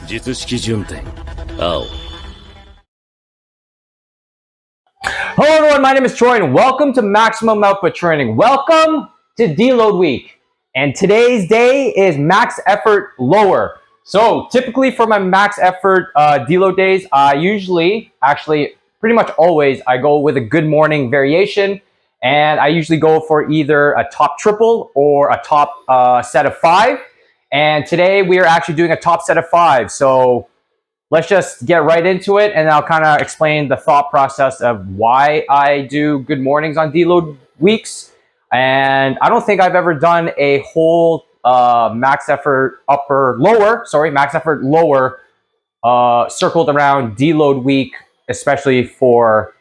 術式順天青 Hello everyone, my name is Troy and welcome to Maximum Output Training. Welcome to Deload Week. And today's day is max effort lower. So typically for my max effort deload days, I usually, actually pretty much always, I go with a good morning variation. And I usually go for either a top triple or a top set of 5. And today we are actually doing a top set of 5. So let's just get right into it, and I'll kind of explain the thought process of why I do good mornings on deload weeks. And I don't think I've ever done a whole max effort lower circled around deload week, especially for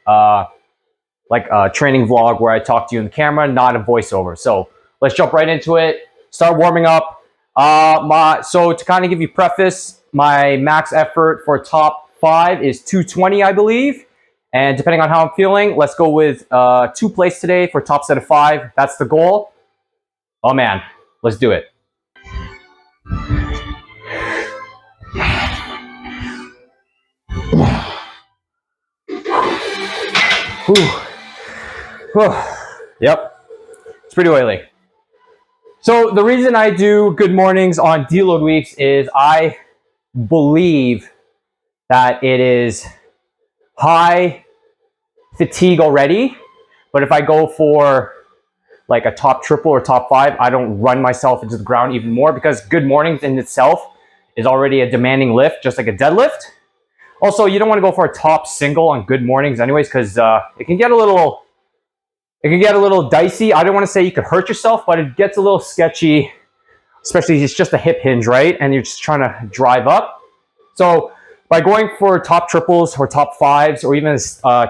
like a training vlog where I talk to you in the camera, not a voiceover. So let's jump right into it. Start warming up. So to kind of give you preface, my max effort for top 5 is 220, I believe. And depending on how I'm feeling, let's go with 2 plates today for top set of 5. That's the goal. Oh man, let's do it. Yep, it's pretty oily. So the reason I do good mornings on deload weeks is I believe that it is high fatigue already, but if I go for like a top triple or top 5, I don't run myself into the ground even more, because good mornings in itself is already a demanding lift, just like a deadlift. Also, you don't want to go for a top single on good mornings anyways, because it can get a little dicey. I don't want to say you could hurt yourself, but it gets a little sketchy, especially if it's just a hip hinge, right? And you're just trying to drive up. So by going for top triples or top 5s or even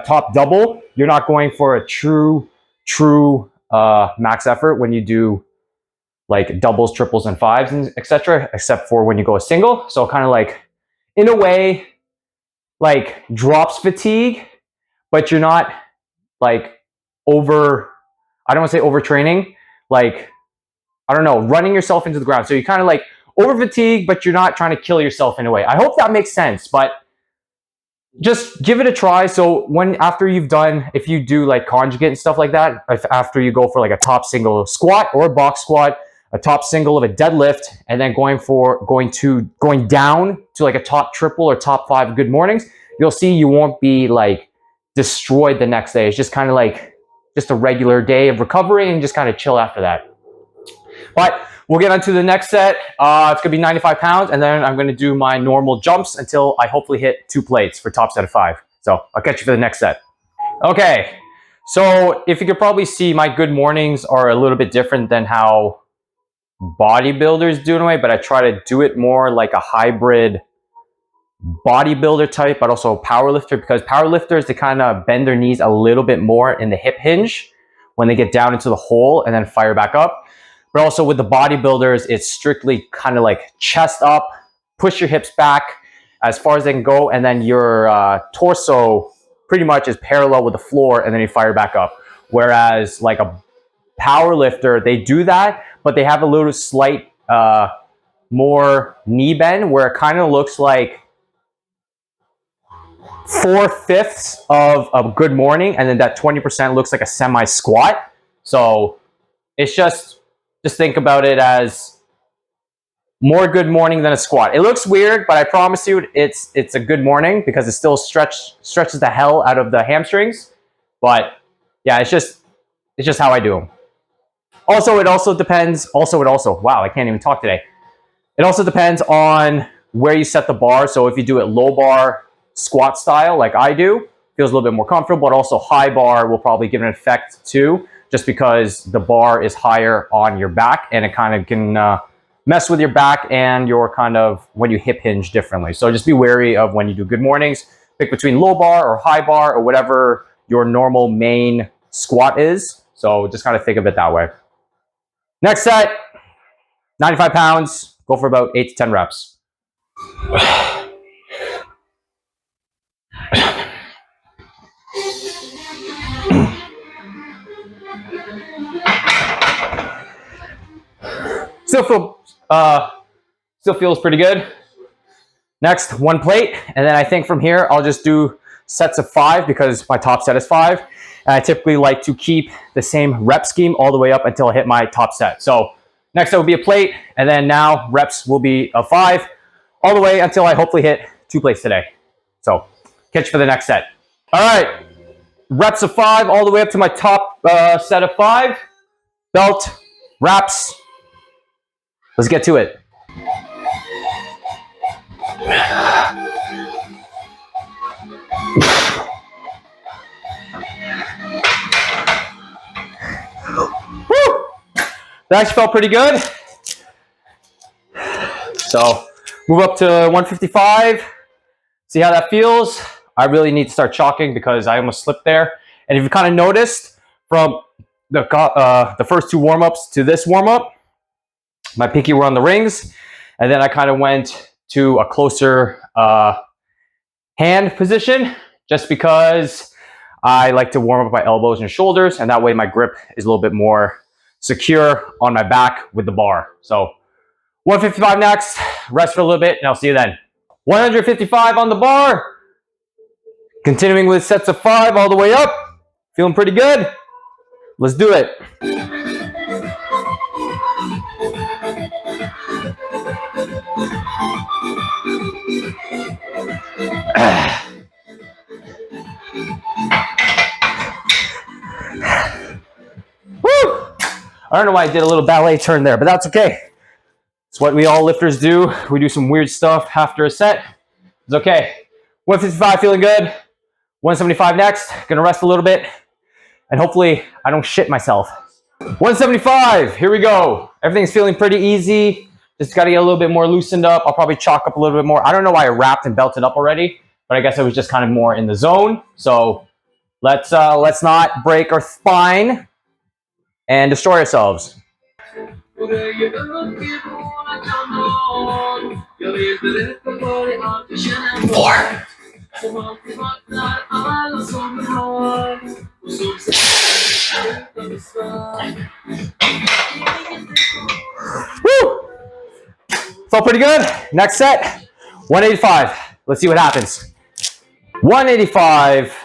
top double, you're not going for a true max effort when you do like doubles, triples, and 5s, and etc. Except for when you go a single. So kind of like, in a way, like drops fatigue, but you're not like I don't want to say overtraining, like, I don't know, running yourself into the ground. So you're kind of like over fatigue, but you're not trying to kill yourself in a way. I hope that makes sense, but just give it a try. So after you've done, if you do like conjugate and stuff like that, after you go for like a top single squat or a box squat, a top single of a deadlift, and then going down to like a top triple or top 5 good mornings, you'll see you won't be like destroyed the next day. It's just kind of like just a regular day of recovery and just kind of chill after that. But we'll get on to the next set. It's going to be 95 pounds, and then I'm going to do my normal jumps until I hopefully hit 2 plates for top set of 5. So I'll catch you for the next set. Okay, so if you could probably see, my good mornings are a little bit different than how bodybuilders do in a way, but I try to do it more like a hybrid bodybuilder type, but also a powerlifter, because powerlifters, they kind of bend their knees a little bit more in the hip hinge when they get down into the hole and then fire back up. But also with the bodybuilders, it's strictly kind of like chest up, push your hips back as far as they can go, and then your torso pretty much is parallel with the floor, and then you fire back up. Whereas like a power lifter, they do that, but they have a little slight more knee bend, where it kind of looks like 4/5 of a good morning, and then that 20% looks like a semi squat. So it's just think about it as more good morning than a squat. It looks weird, but I promise you it's a good morning, because it still stretches the hell out of the hamstrings. But yeah, it's just how I do them. Also, wow, I can't even talk today. It also depends on where you set the bar. So if you do it low bar squat style like I do, feels a little bit more comfortable, but also high bar will probably give an effect too, just because the bar is higher on your back, and it kind of can mess with your back and your kind of when you hip hinge differently. So just be wary of when you do good mornings. Pick between low bar or high bar or whatever your normal main squat is. So just kind of think of it that way. Next set, 95 pounds, go for about 8 to 10 reps. Still feels pretty good. Next, 1 plate. And then I think from here, I'll just do sets of 5 because my top set is 5. And I typically like to keep the same rep scheme all the way up until I hit my top set. So next that will be a plate. And then now reps will be a 5 all the way until I hopefully hit 2 plates today. So catch you for the next set. All right, reps of 5 all the way up to my top set of 5. Belt, wraps. Let's get to it. Woo! That actually felt pretty good. So move up to 155. See how that feels. I really need to start chalking because I almost slipped there. And if you kind of noticed from the first 2 warm-ups to this warm-up, my pinky were on the rings. And then I kind of went to a closer hand position just because I like to warm up my elbows and shoulders. And that way my grip is a little bit more secure on my back with the bar. So 155 next, rest for a little bit, and I'll see you then. 155 on the bar. Continuing with sets of 5 all the way up. Feeling pretty good. Let's do it. Woo! I don't know why I did a little ballet turn there, but that's okay. It's what we all lifters do. We do some weird stuff after a set. It's okay. 155 feeling good. 175 next. Gonna rest a little bit. And hopefully I don't shit myself. 175, here we go. Everything's feeling pretty easy. Just gotta get a little bit more loosened up. I'll probably chalk up a little bit more. I don't know why I wrapped and belted up already, but I guess I was just kind of more in the zone. So let's not break our spine and destroy ourselves. 4. Woo! Felt pretty good. Next set, 185. Let's see what happens. 185.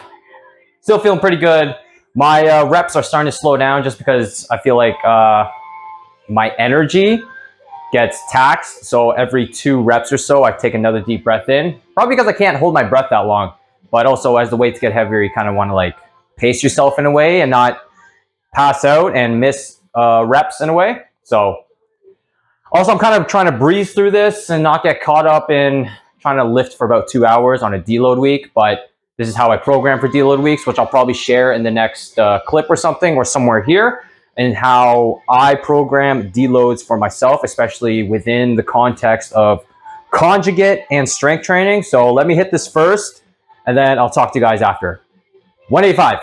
Still feeling pretty good. My reps are starting to slow down just because I feel like my energy gets taxed. So every 2 reps or so, I take another deep breath in. Probably because I can't hold my breath that long. But also as the weights get heavier, you kind of want to like pace yourself in a way and not pass out and miss reps in a way. So also I'm kind of trying to breeze through this and not get caught up in trying to lift for about 2 hours on a deload week. But this is how I program for deload weeks, which I'll probably share in the next clip or something or somewhere here, and how I program deloads for myself, especially within the context of conjugate and strength training. So let me hit this first, and then I'll talk to you guys after. 185.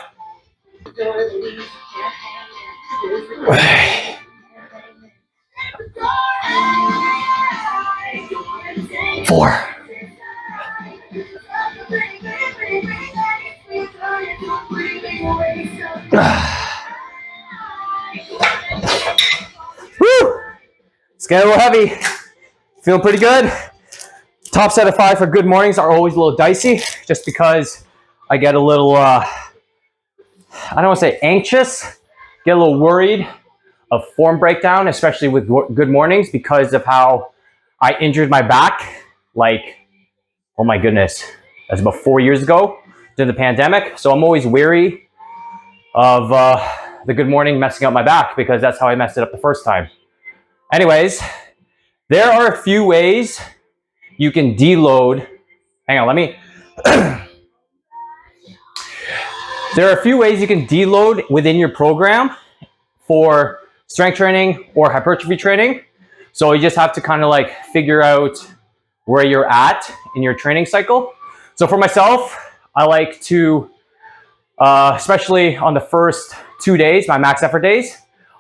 4. Woo! It's getting a little heavy. Feeling pretty good. Top set of 5 for good mornings are always a little dicey just because I get a little, I don't want to say anxious, get a little worried of form breakdown, especially with good mornings because of how I injured my back. Like, oh my goodness, that's about 4 years ago during the pandemic. So I'm always wary of the good morning messing up my back because that's how I messed it up the first time. Anyways, there are a few ways you can deload. Hang on, let me. There are a few ways you can deload within your program for strength training or hypertrophy training. So you just have to kind of like figure out where you're at in your training cycle. So for myself, I like to, especially on the first 2 days, my max effort days,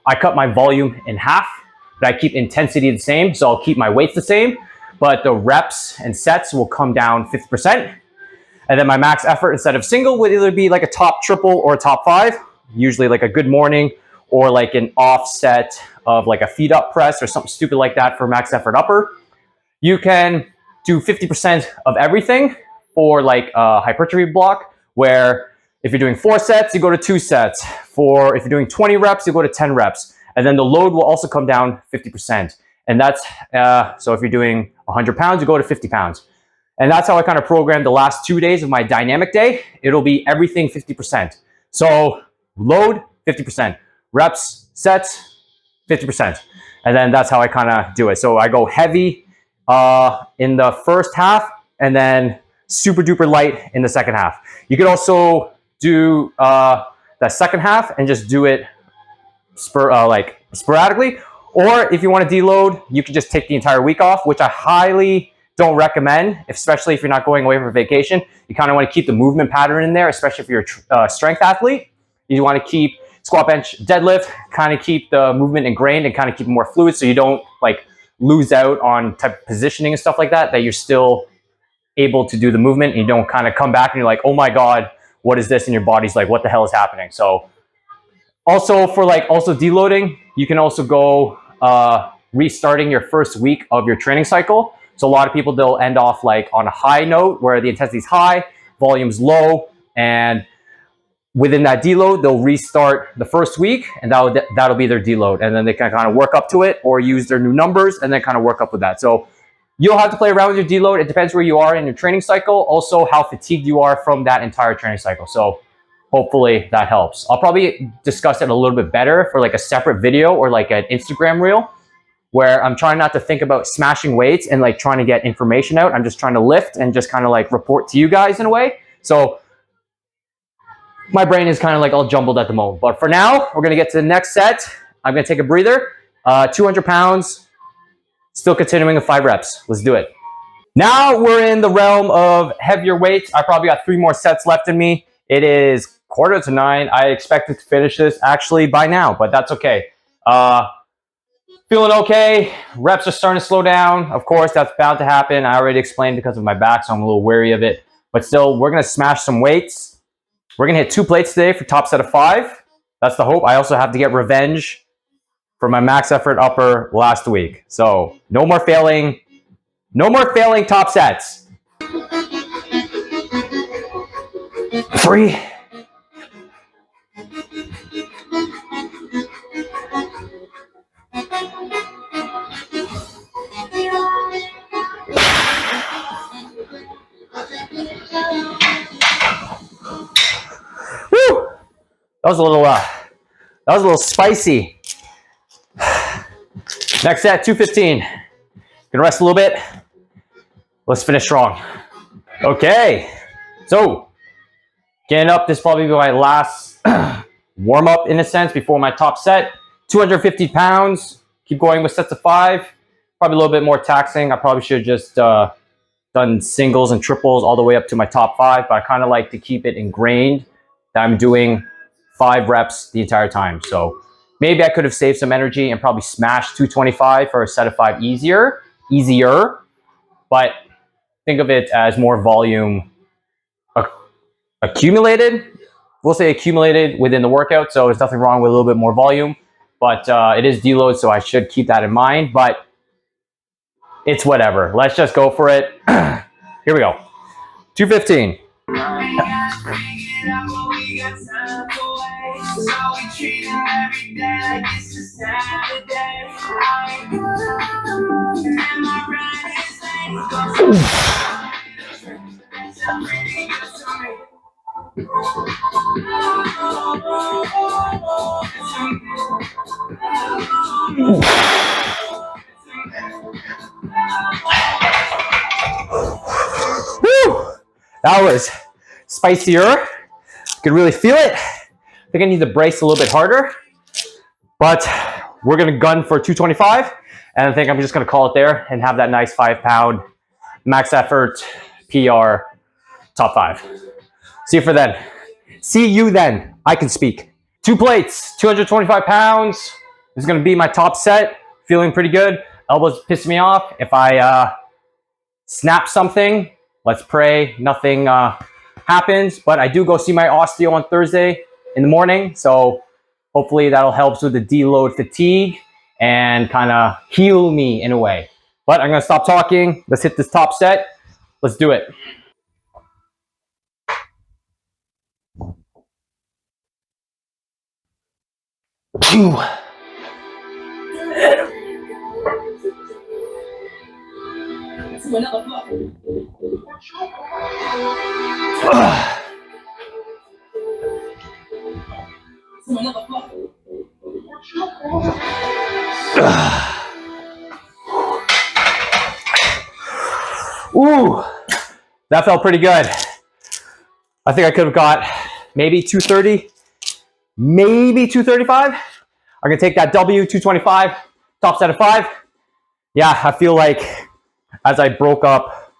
I cut my volume in half, but I keep intensity the same. So I'll keep my weights the same, but the reps and sets will come down 50%. And then my max effort instead of single would either be like a top triple or a top 5, usually like a good morning or like an offset of like a feet up press or something stupid like that for max effort upper. You can do 50% of everything for like a hypertrophy block, where if you're doing 4 sets, you go to 2 sets. For if you're doing 20 reps, you go to 10 reps. And then the load will also come down 50%. And that's, so if you're doing 100 pounds, you go to 50 pounds. And that's how I kind of program the last 2 days of my dynamic day. It'll be everything 50%. So load, 50%. Reps, sets, 50%. And then that's how I kind of do it. So I go heavy in the first half and then super duper light in the second half. You could also do that second half and just do it like sporadically. Or if you want to deload, you can just take the entire week off, which I highly don't recommend, especially if you're not going away for vacation. You kind of want to keep the movement pattern in there, especially if you're a strength athlete. You want to keep squat, bench, deadlift, kind of keep the movement ingrained and kind of keep it more fluid so you don't like lose out on type of positioning and stuff like that, that you're still able to do the movement and you don't kind of come back and you're like, oh my God, what is this? And your body's like, what the hell is happening? So also for like also deloading, you can also go restarting your first week of your training cycle. So a lot of people, they'll end off like on a high note where the intensity is high, volume's low, and within that deload, they'll restart the first week and that'll be their deload. And then they can kind of work up to it or use their new numbers and then kind of work up with that. So you'll have to play around with your deload. It depends where you are in your training cycle. Also how fatigued you are from that entire training cycle. So hopefully that helps. I'll probably discuss it a little bit better for like a separate video or like an Instagram reel, where I'm trying not to think about smashing weights and like trying to get information out. I'm just trying to lift and just kind of like report to you guys in a way. So my brain is kind of like all jumbled at the moment. But for now, we're going to get to the next set. I'm going to take a breather. 200 pounds, still continuing with 5 reps. Let's do it. Now we're in the realm of heavier weights. I probably got 3 more sets left in me. It is 8:45. I expected to finish this actually by now, but that's okay. Feeling okay. Reps are starting to slow down. Of course, that's bound to happen. I already explained because of my back, so I'm a little wary of it. But still, we're going to smash some weights. We're going to hit 2 plates today for top set of 5. That's the hope. I also have to get revenge for my max effort upper last week. So no more failing. No more failing top sets. 3. Woo! That was a little spicy. Next set, 215. Gonna rest a little bit. Let's finish strong. Okay, so getting up, this will probably be my last warm up in a sense before my top set. 250 pounds. Keep going with sets of 5. Probably a little bit more taxing. I probably should have just done singles and triples all the way up to my top 5, but I kind of like to keep it ingrained that I'm doing 5 reps the entire time. So maybe I could have saved some energy and probably smashed 225 for a set of 5 easier, but think of it as more volume accumulated. We'll say accumulated within the workout, so there's nothing wrong with a little bit more volume, but it is deload, so I should keep that in mind, but it's whatever. Let's just go for it. Here we go. 215. That was spicier. You could really feel it. I think I need to brace a little bit harder, but we're gonna gun for 225, and I think I'm just gonna call it there and have that nice 5-pound max effort PR top 5. See you for then. See you then. I can speak. 2 plates, 225 pounds. This is gonna be my top set. Feeling pretty good. Elbows piss me off. If I snap something, let's pray nothing happens, but I do go see my osteo on Thursday in the morning, so hopefully that'll help with the deload fatigue and kind of heal me in a way. But I'm going to stop talking. Let's hit this top set. Let's do it. Phew. Ooh, that felt pretty good. I think I could have got maybe 230, maybe 235. I'm gonna take that W, 225, top set of 5. Yeah, I feel like as I broke up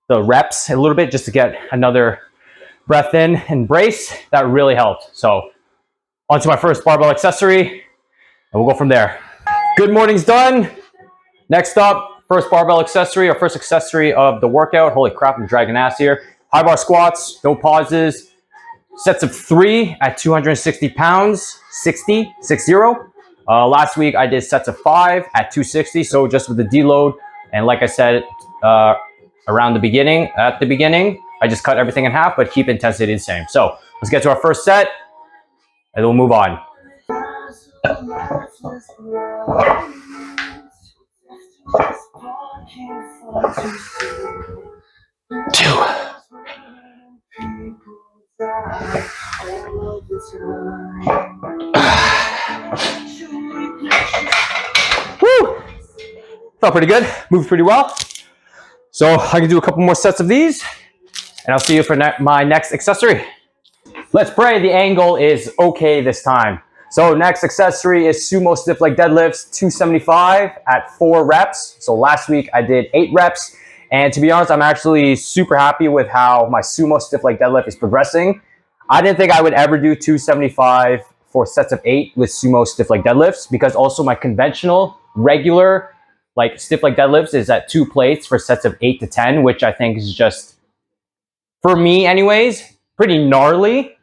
the reps a little bit just to get another breath in and brace, that really helped. So onto my first barbell accessory, and we'll go from there. Good morning's done. Next up, first barbell accessory, or first accessory of the workout. Holy crap, I'm dragging ass here. High bar squats, no pauses. Sets of 3 at 260 pounds, 60. Last week I did sets of 5 at 260, so just with the deload. And like I said, at the beginning, I just cut everything in half, but keep intensity the same. So let's get to our first set, and we'll move on. Two. Woo! Felt pretty good. Moved pretty well. So I can do a couple more sets of these, and I'll see you for my next accessory. Let's pray the angle is okay this time. So next accessory is sumo stiff leg deadlifts, 275 at 4 reps. So last week I did 8 reps. And to be honest, I'm actually super happy with how my sumo stiff leg deadlift is progressing. I didn't think I would ever do 275 for sets of 8 with sumo stiff leg deadlifts, because also my conventional, regular, like stiff leg deadlifts is at 2 plates for sets of 8 to 10, which I think is just, for me anyways, pretty gnarly.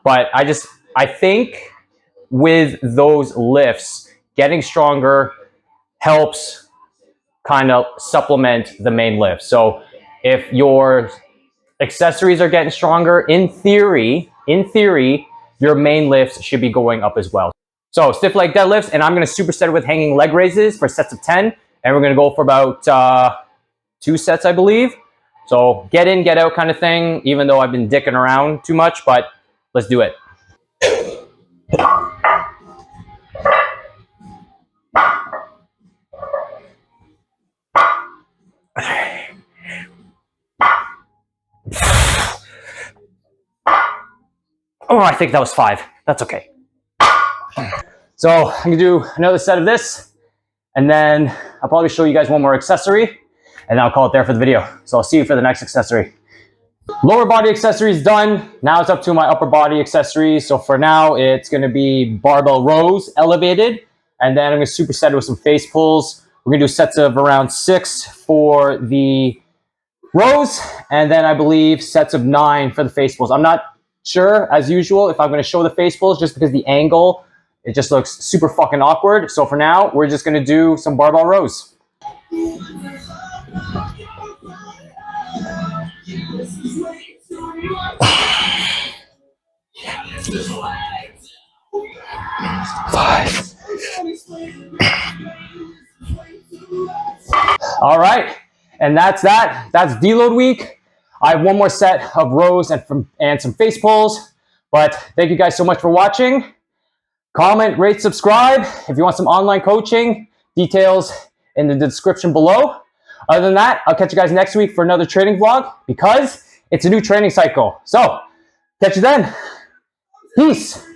But I think with those lifts, getting stronger helps kind of supplement the main lift. So if your accessories are getting stronger, in theory, your main lifts should be going up as well. So stiff leg deadlifts, and I'm going to superset it with hanging leg raises for sets of 10, and we're going to go for about 2 sets, I believe. So get in, get out kind of thing, even though I've been dicking around too much, but let's do it. Oh, I think that was 5. That's okay. So I'm gonna do another set of this, and then I'll probably show you guys one more accessory, and then I'll call it there for the video. So I'll see you for the next accessory. Lower body accessories done. Now it's up to my upper body accessories. So for now, it's gonna be barbell rows elevated, and then I'm gonna superset it with some face pulls. We're gonna do sets of around 6 for the rows, and then I believe sets of 9 for the face pulls. I'm not sure, as usual, if I'm going to show the face pulls, just because the angle, it just looks super fucking awkward. So for now, we're just going to do some barbell rows. 5. All right, and that's that. That's deload week. I have one more set of rows and some face pulls. But thank you guys so much for watching. Comment, rate, subscribe. If you want some online coaching, details in the description below. Other than that, I'll catch you guys next week for another training vlog, because it's a new training cycle. So, catch you then. Peace.